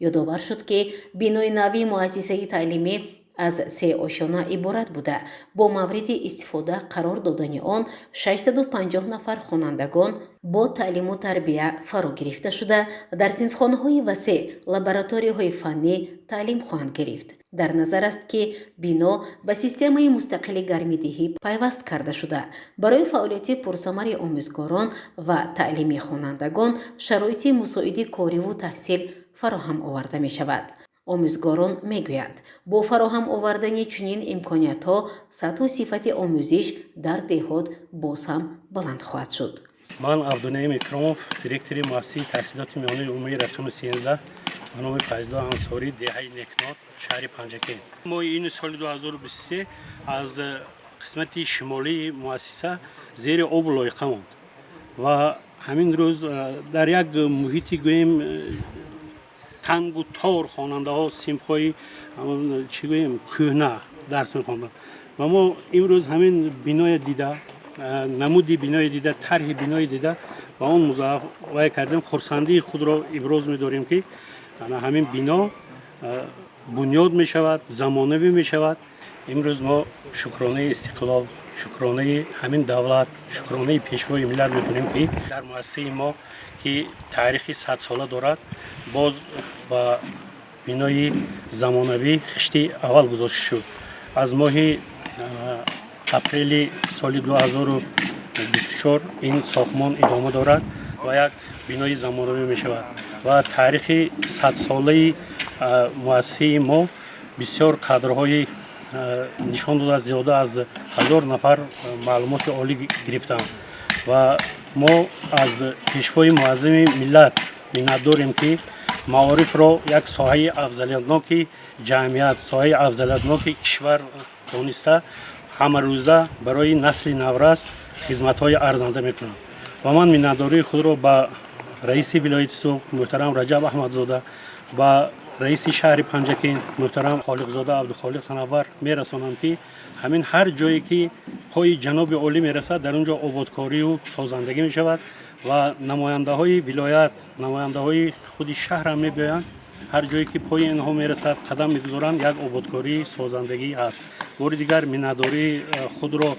ёдовар шуд ки бинои нави муассисаи таълимӣ аз 3 ошона иборат буда бо мавриди истифода қарор додани он 650 нафар хонандагон бо таълиму тарбия фаро гирифта шуда дар синфхонаҳои васеъ лабораторияҳои фаннӣ таълим хоҳанд гирифт. дар назар аст ки бино ба системаи мустақили гармидиҳӣ пайваст карда шуда барои фаъолияти пурсамари омӯзгорон ва таълими хонандагон шароити мусоиди кориву таҳсил фароҳам оварда мешавад. омӯзгорон мегӯянд бо фароҳам овардани чунин имкониятҳо сатҳу сифати омӯзиш дар деҳот боз ҳам баланд хоҳад шуд. ман Абдунаим Икромов, директори муассисаи таҳсилоти миёнаи умумии рақами 13 ба номи Файзулло Ансорӣ, деҳаи Некнот, шаҳри Панҷакент. моҳи июни соли 2023 аз қисмати шимолии муассиса зери обу лоиқа монд ва ҳамин рӯз дар як муҳити гӯем тангу тор хонандаҳо синфҳои чӣ гӯем кӯҳна дарс мехонданд ва мо имрӯз ҳамин биное дида намуди биное дида тарҳи биное дида ба он музоввай кардем. хурсандии худро иброз медорем ки ҳамин бино бунёд мешавад, замонавӣ мешавад. имрӯз мо шукронаи истиқлол, шукронаи ҳамин давлат, шукронаи пешвои миллат мекунем ки дар муассисаи мо ки таърихи 100 сола дорад боз ба бинои замонавӣ хишти аввал гузошта шуд. аз моҳи апрели соли 2024 ин сохтмон идома дорад ва як бинои замонавӣ мешавад ва таърихи 100 солаи муассисаи мо бисёр кадрҳои нишон дода зиёда аз 1000 нафар маълумоти олӣ гирифтанд ва мо аз пешвои муаззами миллат миннат дорем ки маорифро як соҳаи афзалиятноки ҷамъият, соҳаи афзалиятноки кишвар дониста ҳамарӯза барои насли наврас хизматҳои арзанда мекунад. ва ман миннатдории худро ба раиси вилояти Суғд муҳтарам Раҷаб Аҳмадзода, ба раиси шаҳри Панҷакент муҳтарам Холиқзода Абдухолиқ Санавар мерасонам ки ҳамин ҳар ҷое ки пои ҷаноби олӣ мерасад дар он ҷо ободкорию созандагӣ мешавад ва намояндаҳои вилоят, намояндаҳои худи шаҳр ҳам мегӯянд ҳар ҷое ки пои инҳо мерасад қадам мегузоранд як ободкории созандагӣ ҳаст. бори дигар миннатдории худро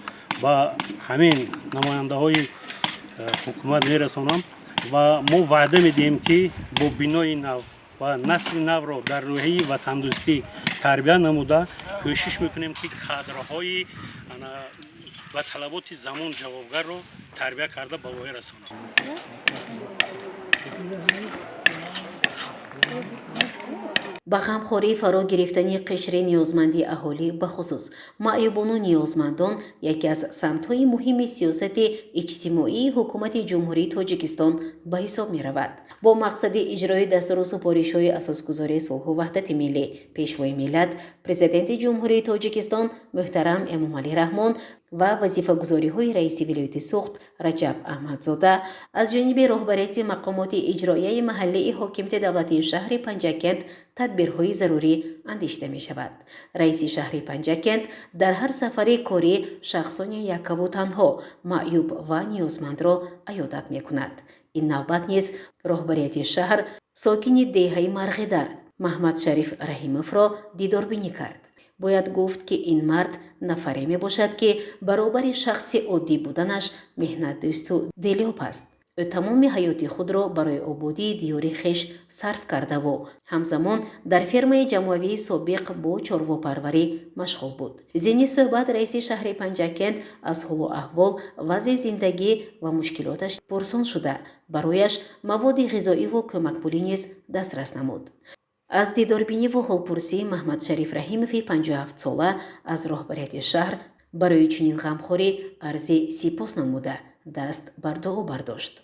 ба ҳамин намояндаҳои ҳукумат мерасонам ва мо ваъда медиҳем ки бо бинои нав ва насли навро дар рӯҳӣ ва тандурустӣ тарбия намуда кӯшиш мекунем ки кадрҳои ба талаботи замон ҷавобгарро тарбия карда ба воя расонем. ба ғамхории фаро гирифтани қишри ниёзмандии аҳолӣ бахусус маъюбону ниёзмандон яке аз самтҳои муҳими сиёсати иҷтимоии ҳукумати ҷумҳурии Тоҷикистон ба ҳисоб меравад. бо мақсади иҷрои дастуру супоришҳои асосгузории сулҳу ваҳдати миллӣ пешвои миллат президенти ҷумҳурии Тоҷикистон муҳтарам Эмомалӣ Раҳмон ва вазифагузориҳои раиси вилояти Суғд Раҷаб Аҳмадзода аз ҷониби роҳбарияти мақомоти иҷроияи маҳаллии ҳокимияти давлатии шаҳри Панҷакент тадбирҳои зарурӣ андешта мешавад. раиси шаҳри Панҷакент дар ҳар сафари корӣ шахсони якаву танҳо маъюб ва ниёзмандро аёдат мекунад. ин навбат низ роҳбарияти шаҳр сокини деҳаи Марғидар Маҳмад Шариф Раҳимовро дидорбинӣ кард. бояд гуфт ки ин мард нафаре мебошад ки баробари шахси оддӣ буданаш меҳнатдӯсту делёб аст. تمام حیاتی خود را برای آبادی دیار خویش صرف کرده و همزمان در فرمای جمعوی سابق با چارواپروری مشغول بود. ضمن صحبت رئیس شهر پنجکند از حال و احوال، وضع زندگی و مشکلاتش پرسان شده برایش مواد غذایی و کمک پولی نیز دسترس نمود. از دیداربینی و حالپرسی محمد شریف رحیموی 57 ساله از راهبریت شهر برای چنین غمخوری عرض سپاس نموده دست بر دعا برداشت.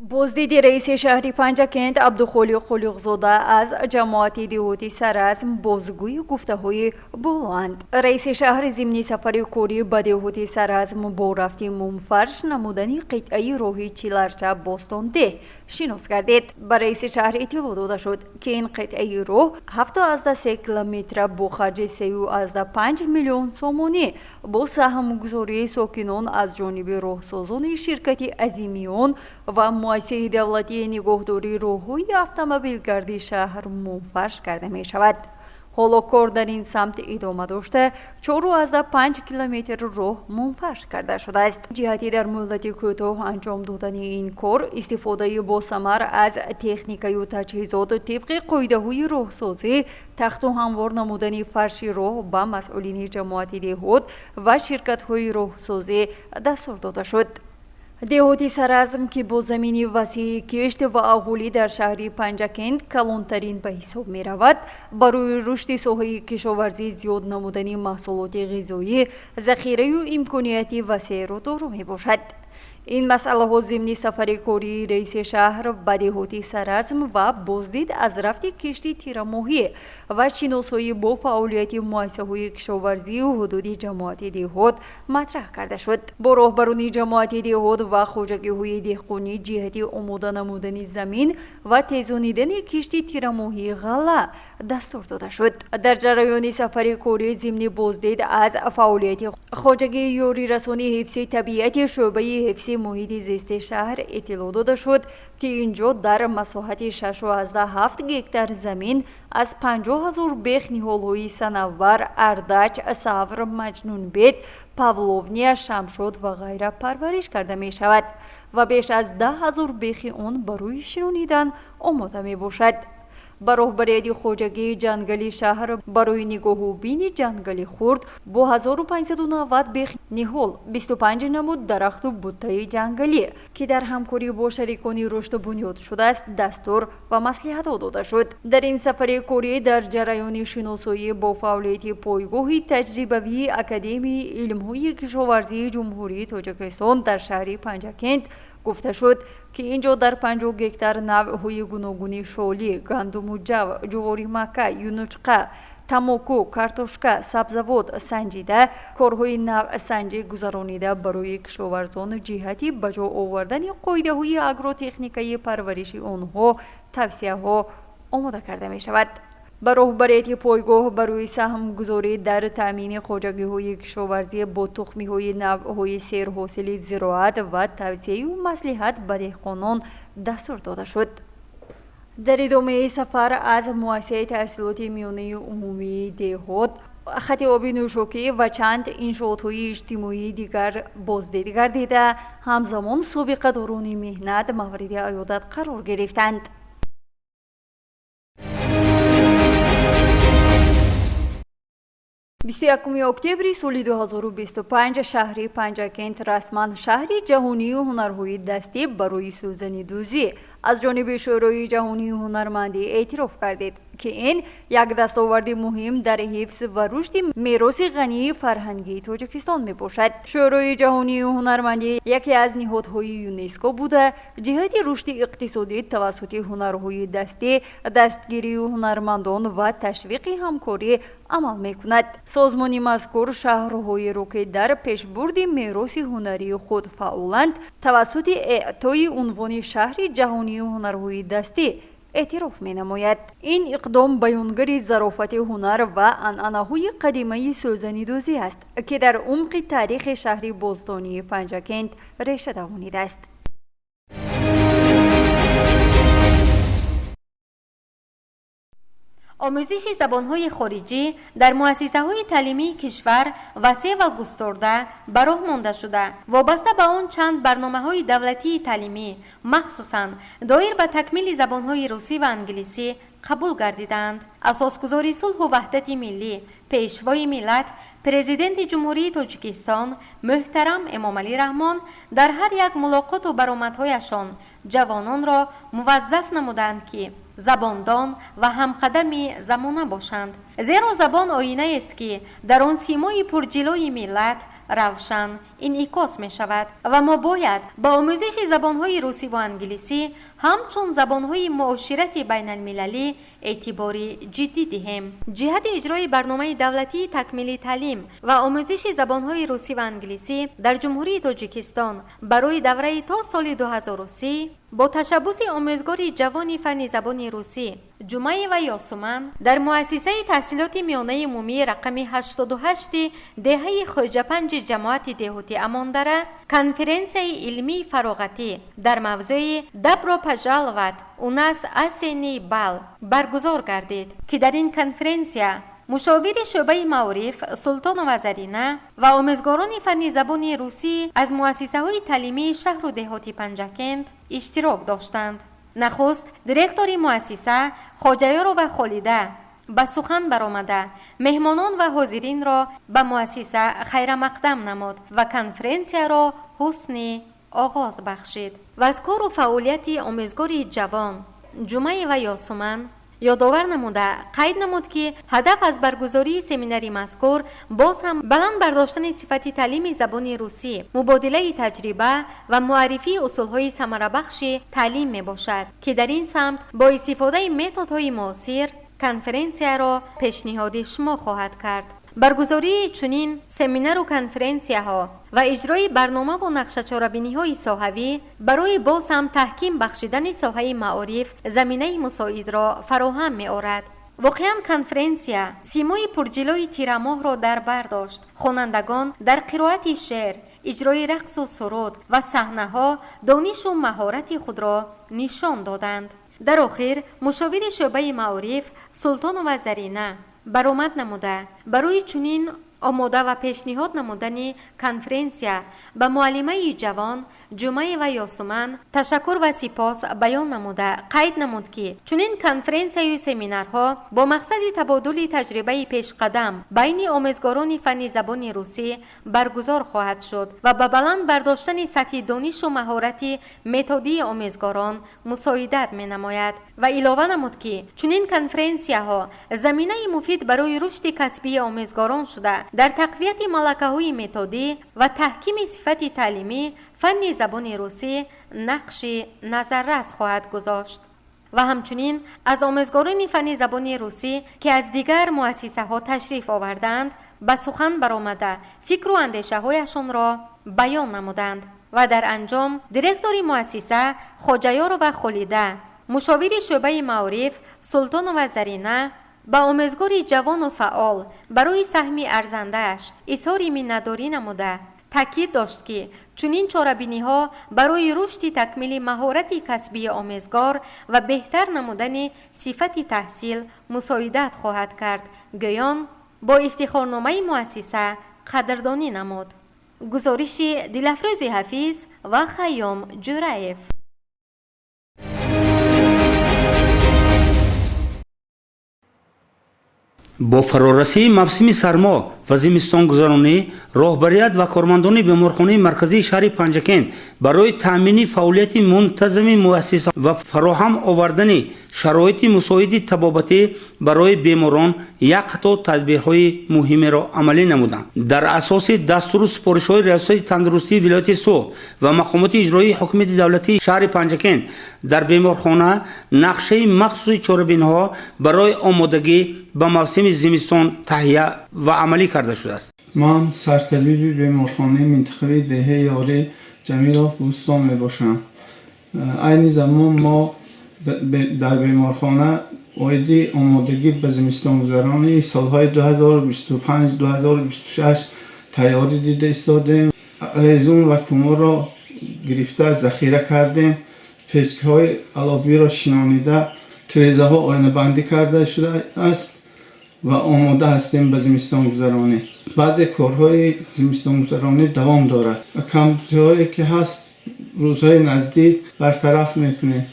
بازدید رئیس شهر پنجکند عبدالخالق خالقزاده از جماعت دهاتی سرعزم بازگوی گفته‌های بلند. رئیس شهر ضمن سفر کاری به دهاتی سرعزم با رفت منفرش نمودن قطعه راه چیلرچه باستانده شناس گردید. به رئیس شهر اطلاع داده شد که این قطعه راه 7.3 کیلومتر با خرج 3.5 میلیون سومانی با سهمگذاری ساکنان از جانب راهسازان شرکت عظیمیان و مؤسسه دولتی نگهداری راه‌های اتومبیلگردی شهر منفرش کرده می شود. حالا کار در این سمت ادامه داشته 4.5 کیلومتر راه منفرش کرده شده است. جهتی در مدت کوتاه انجام دادن این کار استفاده با ثمر از تکنیک و تجهیزات طبق قاعده‌های راهسازی تخت و هموار نمودن فرش راه به مسئولین جماعت دهات و شرکت‌های راهسازی دستور داده شد. دهاتی سرعزم که با زمین وسیع کشت و اهالی در شهر پنجکند کلانترین به حساب می رود، برای رشد ساحه کشاورزی زیاد نمودن محصولات غذایی ذخیره و امکانیت وسیع را دارا می باشد. این مسئله ها ضمن سفر کاری رئیس شهر به دهاتی سرعزم و بازدید از رفت کشتی تیرماهی و شناسایی با فعالیت مؤسسه‌های کشاورزی و حدودی جماعت دهات مطرح کرده شد. با راهبران جماعت دهات و خواجگی‌های دهقانی جهت آماده نمودن زمین و تیزانیدن کشتی تیرماهی غله دستور داده شد. در جریان سفر کاری ضمن بازدید از فعالیت خواجگی یاری رسانی حفظ طبیعت شعبه حفظ محیط زیست شهر اطلاع داده شد که اینجا در مساحت 6.7 گکتار زمین از 50,000 بیخ نهال‌های صنوبر، اردک، صبر، مجنون بیت، پاولونیا، شمشاد و غیره پرورش کرده می شود و بیش از 10,000 بیخ آن برای شنیدن آماده می باشد. با راهبری خواجگی جنگلی شهر برای نگاه و بین جنگلی خرد با 1590 بیخ نهال، 25 نمود درخت و بوته جنگلی که در همکاری با شریکان رشد بنیاد شده است دستور و مصلحت داده شد. در این سفر کاری در جریان شناسایی با فعالیت پایگاه تجربوی اکادمی علم‌های کشاورزی جمهوری تاجیکستان در شهر پنجکند گفته شد که اینجا در 50 گکتار نوع‌های گوناگون شالی، گندم و جو، جواری مکه، یونچقه، تماکو، کارتوشکا، سبزواد سنجیده کارهای نوع سنجی گذرانیده برای کشاورزان جهتی به جا آوردن قاعده‌های اگروتکنیکی پرورش آنها توصیه‌ها آماده کرده می شود. با راهبریت پایگاه برای سهمگذاری در تامین خواجگی‌های کشاورزی با تخمی‌های نوع‌های سیرحاصل زراعت و توسعه و مصلحت به دهقانان دستور داده شد. در ادامه سفر از مؤسسه تحصیلات میانه عمومی دهات، خط آبی نوشاکی و چند انشاءات‌های اجتماعی دیگر بازدید گردیده، همزمان سابقه داران مهنت مورد عیادت قرار گرفتند. 21 اکتبر سال 2025 شهر پنجکند رسما شهری جهانی هنرهای دستی برای سوزنی‌دوزی از جانب شورای جهانی هنرمندی اعتراف کردید که این یک دستاورد مهم در حفظ و رشد میراث غنی فرهنگی تاجیکستان می باشد. شورای جهانی هنرمندی یکی از نهادهای یونسکو بوده جهت رشد اقتصادی توسط هنرهای دستی، دستگیری هنرمندان و تشویق همکاری عمل می کند. سازمان مذکور شهرهای را که در پیشبرد میراث هنری خود فعالند توسط اعطای عنوان شهر جهانی هنرهای دستی اعتراف می نماید. این اقدام بیانگر ظرافت هنر و عنعنه‌های قدیمی سوزنی‌دوزی است که در عمق تاریخ شهر باستانی پنجکند ریشه دوانیده است. آموزش زبان‌های خارجی در مؤسسه‌های تعلیمی کشور وسیع و گسترده به راه مانده شده. وابسته به آن چند برنامه‌های دولتی تعلیمی مخصوصاً دایر به تکمیل زبان‌های روسی و انگلیسی قبول گردیدند. اساسگزاری صلح و وحدت ملی، پیشوای ملت، پرزیدنت جمهوری تاجیکستان محترم امامعلی رحمان در هر یک ملاقات و برآمدهایشان جوانان را موظف نمودند که زباندان و همقدم زمانه باشند، زیرا زبان آینه است که در آن سیمای پرجلوی ملت روشن انعکاس می شود و ما باید با آموزش زبانهای روسی و انگلیسی همچون زبانهای معاشرت بین المللی اعتباری جدی دهیم. جهت اجرای برنامه دولتی تکمیل تعلیم و آموزش زبانهای روسی و انگلیسی در جمهوری تاجیکستان برای دوره تا سال 2030 با تشبث آموزگار جوان فن زبان روسی جمعه و یاسومن در مؤسسه تحصیلات میانه عمومی رقم 88 دهه خواجه پنج جماعت دهاتی اماندره کنفرانس علمی فراغتی در موضوع دبرو پژالوات اوناس اسینی بال برگزار گردید که در این کنفرانس مشاور شعبه معارف سلطان و زرینه و آموزگاران فن زبان روسی از مؤسسه‌های تعلیمی شهر و دهاتی پنجکند اشتراک داشتند. نخست دیرکتور مؤسسه خواجه‌یار و خالیده به سخن برآمده مهمانان و حاضرین را به مؤسسه خیر مقدم نمود و کنفرانس را حسن آغاز بخشید و از کار و فعالیت آموزگار جوان جمعه و یاسومن یادآور نموده قید نمود که هدف از برگزاری سمیناری مذکور باز هم بلند برداشتن صفت تعلیم زبان روسی، مبادله تجربه و معرفی اصولهای ثمره بخش تعلیم می باشد که در این سمت با استفاده متدهای معاصر کنفرانس را پیشنهاد شما خواهد کرد. برگزاری چنین سمینار و کنفرانسیه ها و اجرای برنامه و نقشه چاره‌بینی های ساحوی برای باز هم تحکیم بخشیدن ساحه معارف زمینه مساعد را فراهم می آورد. واقعا کنفرانسیه سیمای پرجلوی تیرماه را در بر داشت. خوانندگان در قرائت شعر، اجرای رقص و سرود و صحنه ها دانش و مهارت خود را نشان دادند. در آخر مشاور شعبه معارف سلطان و زرینه برآمد نموده برای چنین آماده و پیشنهاد نمودن کنفرانسیه به معلمه جوان جمعه و یاسومن تشکر و سپاس بیان نموده قید نمود که چنین کنفرانسیه و سمینارها با مقصد تبادل تجربه پیش قدم بین آموزگاران فن زبان روسی برگزار خواهد شد و به بلند برداشتن سطح دانش و مهارت متدی آموزگاران مساعدت می نماید و علاوه نمود که چنین کنفرانسیه ها زمینه مفید برای رشد کسبی آموزگاران شده در تقویت ملکه‌های متدی و تحکیم صفت تعلیمی فن زبان روسی نقش نظررس خواهد گذاشت و همچنین از آموزگاران فن زبان روسی که از دیگر مؤسسه ها تشریف آوردند به سخن برآمده فکر و اندیشه هایشان را بیان نمودند و در انجام دیرکتور مؤسسه خواجه‌یار و خالیده مشاور شعبه معارف سلطان و زرینه با آموزگار جوان و فعال برای سهم ارزنده‌اش اظهار منتداری نموده تاکید داشت که چنین چاره‌بینی‌ها برای رشد تکمیل مهارت کسبی آموزگار و بهتر نمودن صفت تحصیل مساعدت خواهد کرد. گویان با افتخارنامه مؤسسه قدردانی نمود. گزارش دلافروز حفیظ و خیام جورایف. با فرارسی موسم سرما و زمستان گذرانی راهبریت و کارمندان بیمارخانه مرکزی شهر پنجکند برای تأمین فعالیت منتظم مؤسسه و فراهم آوردن شرایط مساعد طبابتی برای بیماران یک قطعه تدبیرهای مهم را عملی نمودند. در اساس دستور سپارش‌های ریاست تندرستی ولایت سوخت و مقامات اجرایی حکومت دولتی شهر پنجکند در بیمارخانه نقشه مخصوص چاره‌بینی‌ها برای آمادگی به موسم زمستان تهیه و عملی کرده شده است. من سرطبیب بیمارخانه منطقه دهه یاری جمیلوف بوستان می باشم. این زمان ما در بیمارخانه وایدی آمادگی به زمستان گذرانی سالهای 2025-2026 تیاری دیده ایستادیم. ایزون و کمور را گرفته ذخیره کردیم. پچک‌های علابی را شنانیده تریزه ها آینه بندی کرده شده است و آماده هستیم به زمستان گذرانی. بعضی کارهای زمستان گذرانی دوام دارد و کمبودی هایی که هست روزهای نزدیک برطرف میکنیم.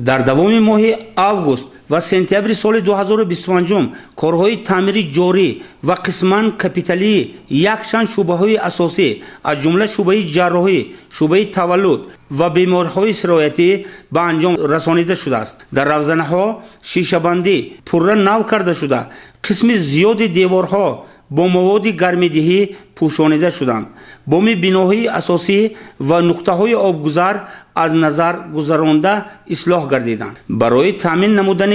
در دوام ماه آگوست و سپتامبر سال 2025 کارهای تعمیری جاری و قسماً کاپیتالی یکشان شعبه‌های اساسی از جمله شعبه جراحی، شعبه تولد و بیماری‌های سرایتی به انجام رسانیده شده است. در روزنه‌ها شیشه بندی پرره نو کرده شده، قسم زیادی دیوارها با مواد گرمایدهی پوشانیده شدند. بام بناهای اساسی و نقطه‌های آبگذر از نظر گذرانده اصلاح گردیدند. برای تامین نمودن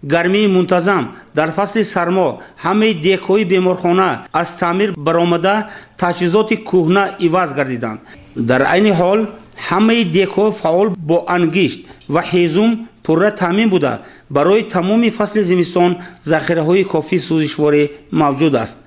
گرمی منتظم در فصل سرما همه دیک‌های بیمارخانه از تعمیر برآمده تجهیزات کهنه عوض گردیدند. در عین حال همه دیک‌ها فعال با انگشت و هیزم پرره تامین بوده برای تمام فصل زمستان ذخیره‌های کافی سوزشواری موجود است.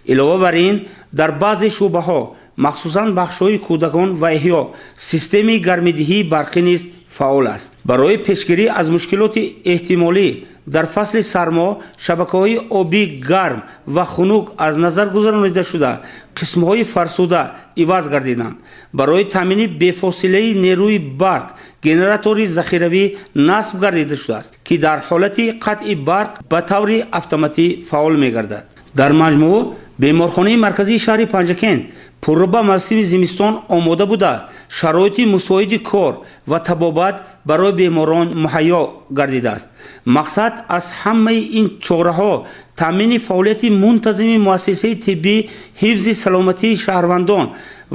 علاوه بر این در بعضی شعبه‌ها مخصوصاً بخش‌های کودکان و احیا سیستم گرمایدهی برقی نیز فعال است. برای پیشگیری از مشکلات احتمالی در فصل سرما شبکه‌های آبی گرم و خنک از نظر گذرانیده شده قسم‌های فرسوده عوض گردیدند. برای تامین به‌فاصله نیروی برق گنراتور ذخیروی نصب گردیده شده است که در حالت قطع برق به طور اتوماتیک فعال می‌گردد. در مجموع بیمارخانه مرکزی شهر پنجکند پرره به موسم زمستان آماده بوده، شرایط مساعد کار و طبابت برای بیماران مهیا گردیده است. مقصد از همه این چاره‌ها تامین فعالیت منتظم مؤسسه طبی، حفظ سلامتی شهروندان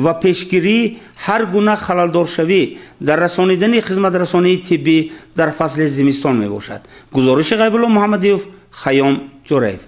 و پیشگیری هر گونه خللدار شوی در رسانیدن خدمت رسانی طبی در فصل زمستان می باشد. گزارش غیب الله محمدیوف، خیام جوریف.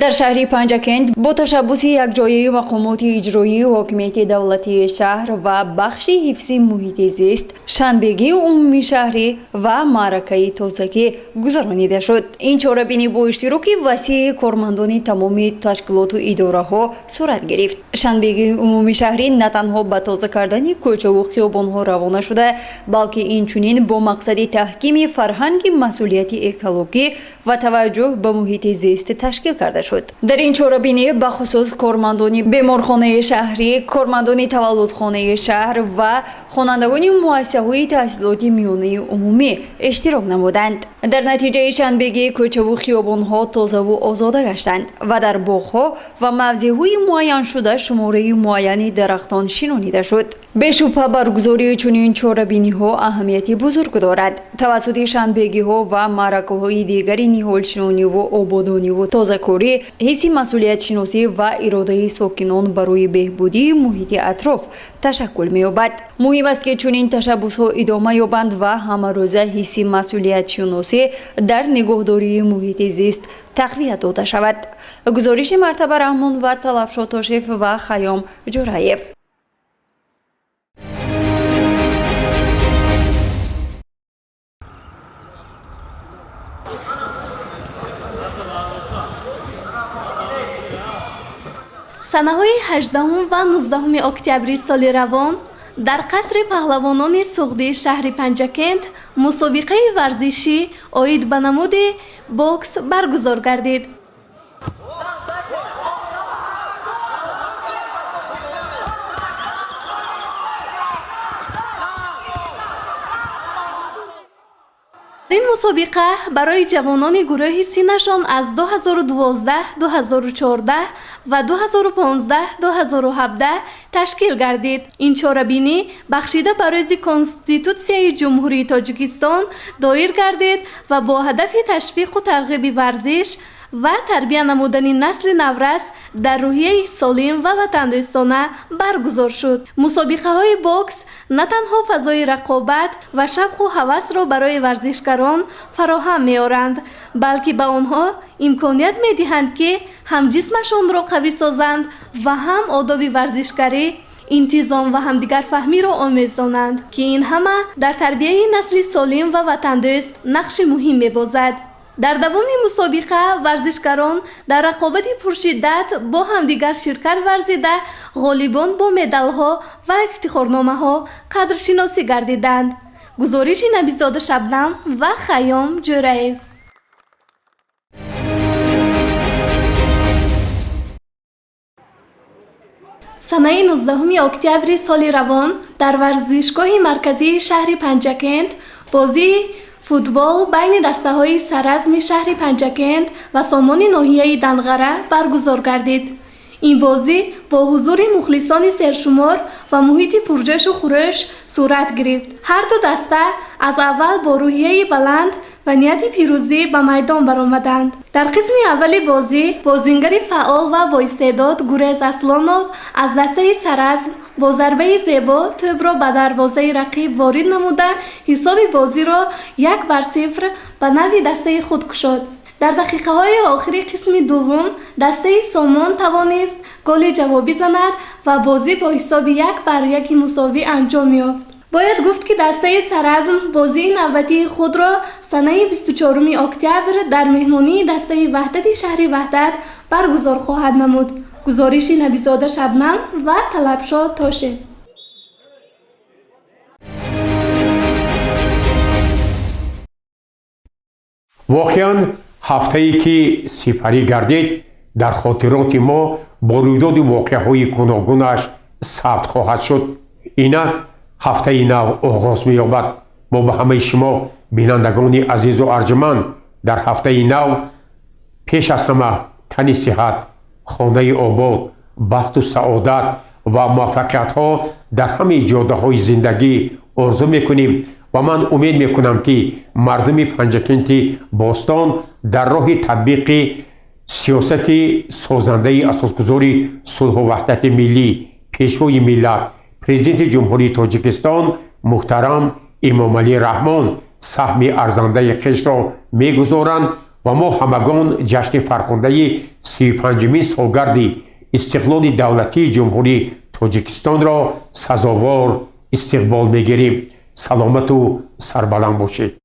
در شهر پنجکند با تشبث یکجایی مقامات اجرایی حاکمیت دولتی شهر و بخش حفظ محیط زیست شنبگی عمومی شهری و معرکه تازگی گذرانیده شد. این چاره‌بینی با اشتراک وسیع کارمندان تمام تشکیلات و اداره ها صورت گرفت. شنبگی عمومی شهری نه تنها به تازه کردن کوچه و خیابان ها روانه شده، بلکه اینچنین با مقصد تحکیم فرهنگ مسئولیت اکولوژی و توجه به محیط زیست تشکیل کرده شد. در این چاره‌بینی به خصوص کارمندان بیمارخانه شهری، کارمندان تولدخانه شهر و خوانندگان مؤسسه‌های تحصیلات میانه عمومی اشتراک نمودند. در نتیجه شنبگی کوچه و خیابان‌ها تازه و آزاده گشتند و در باغ‌ها و موضع‌های معین شده شماره معینی درختان شناخته شد. به شبهه برگزاری چنین چاره‌بینی‌ها اهمیت بزرگ دارد. توسط شنبگی‌ها و معرکه‌های دیگری نهالشناسی و آبادانی و تازه‌کاری، حس مسئولیت شناسی و اراده ساکنان برای بهبودی محیط اطراف تشکل می‌یابد. مهم است که چنین تشبس‌ها ادامه یابند و همه روزه حس مسئولیت شناسی در نگهداری محیط زیست تقویت داده شود. گزارش مرتبه رحمان و طلبشاه تاشف و خیام جورایف. санаҳои 18 ва 19 октябри соли равон дар қасри паҳлавонони суғдии шаҳри панҷакент мусобиқаи варзишӣ оид ба намуди бокс баргузор гардид. این مسابقه برای جوانان گروه سنشان از 2012، 2014 و 2015، 2017 تشکیل گردید. این چاره‌بینی بخشیده بر روز کنستیتوسیای جمهوری تاجیکستان دایر گردید و با هدف تشویق و ترغیب ورزش و تربیت نمودن نسل نورس در روحیه سالم و وطندوستانه برگزار شد. مسابقه های بوکس نه تنها فضای رقابت و شوق و هوس را برای ورزشکاران فراهم می‌آورند، بلکه به آنها امکانیت می‌دهند که هم جسمشان را قوی سازند و هم آداب ورزشکاری، انتظام و همدیگر فهمی را آموزانند که این همه در تربیت نسل سالم و وطندوست نقش مهم می‌بازد. در دوام مسابقه ورزشکاران در رقابت پرشدت با همدیگر شرکت ورزیده غالبان با مدال‌ها و افتخارنامه‌ها قدرشناسی گردیدند. گزارش نبیزاده شبنم و خیام جورایف. سنه 19 اکتبر سال روان در ورزشگاه مرکزی شهر پنجکند بازی فوتبال بین دسته‌های سرزم شهر پنجکند و سامان ناحیه دنغره برگزار گردید. این بازی با حضور مخلصان سرشمار و محیط پرجوش و خروش صورت گرفت. هر دو دسته از اول با روحیه بلند و نیت پیروزی به میدان برآمدند. در قسم اول بازی بازیگر فعال و با استعداد گریز اسلانوف از دسته سرزم با ضربه زیبا توپ را به دروازه رقیب وارد نموده حساب بازی را 1-0 به نفع دسته خود گشود. در دقیقه های آخری قسم دوم دسته سامان توانست گل جوابی زند و بازی با حساب 1-1 مساوی انجام یافت. باید گفت که دسته سرزم بازی نوبتی خود را سنه 24 اکتبر در مهمانی دسته وحدت شهر وحدت برگزار خواهد نمود. گزارش نبیزاده شبنم و طلبشاه تاشه. واقعاً هفته‌ای که سپری گردید در خاطرات ما با رویداد واقعه‌های گوناگونش ثبت خواهد شد. اینک هفته نو آغاز می‌یابد. ما به همه شما بینندگان عزیز و ارجمند در هفته نو پیش از همه تن صحت، خانه آباد، بخت و سعادت و موفقیت‌ها در همه جاده‌های زندگی آرزو می‌کنیم و من امید می‌کنم که مردم پنجکند باستان در راه تطبیق سیاست سازنده اساسگذاری صلح و وحدت ملی پیشوای ملت پرزیدنت جمهوری تاجیکستان محترم امامعلی رحمان سهم ارزنده خویش را می‌گذارند و ما همگان جشن فرخنده 35مین سالگرد استقلال دولتی جمهوری تاجیکستان را سزاوار استقبال می‌گیریم. سلامت و سربلند باشید.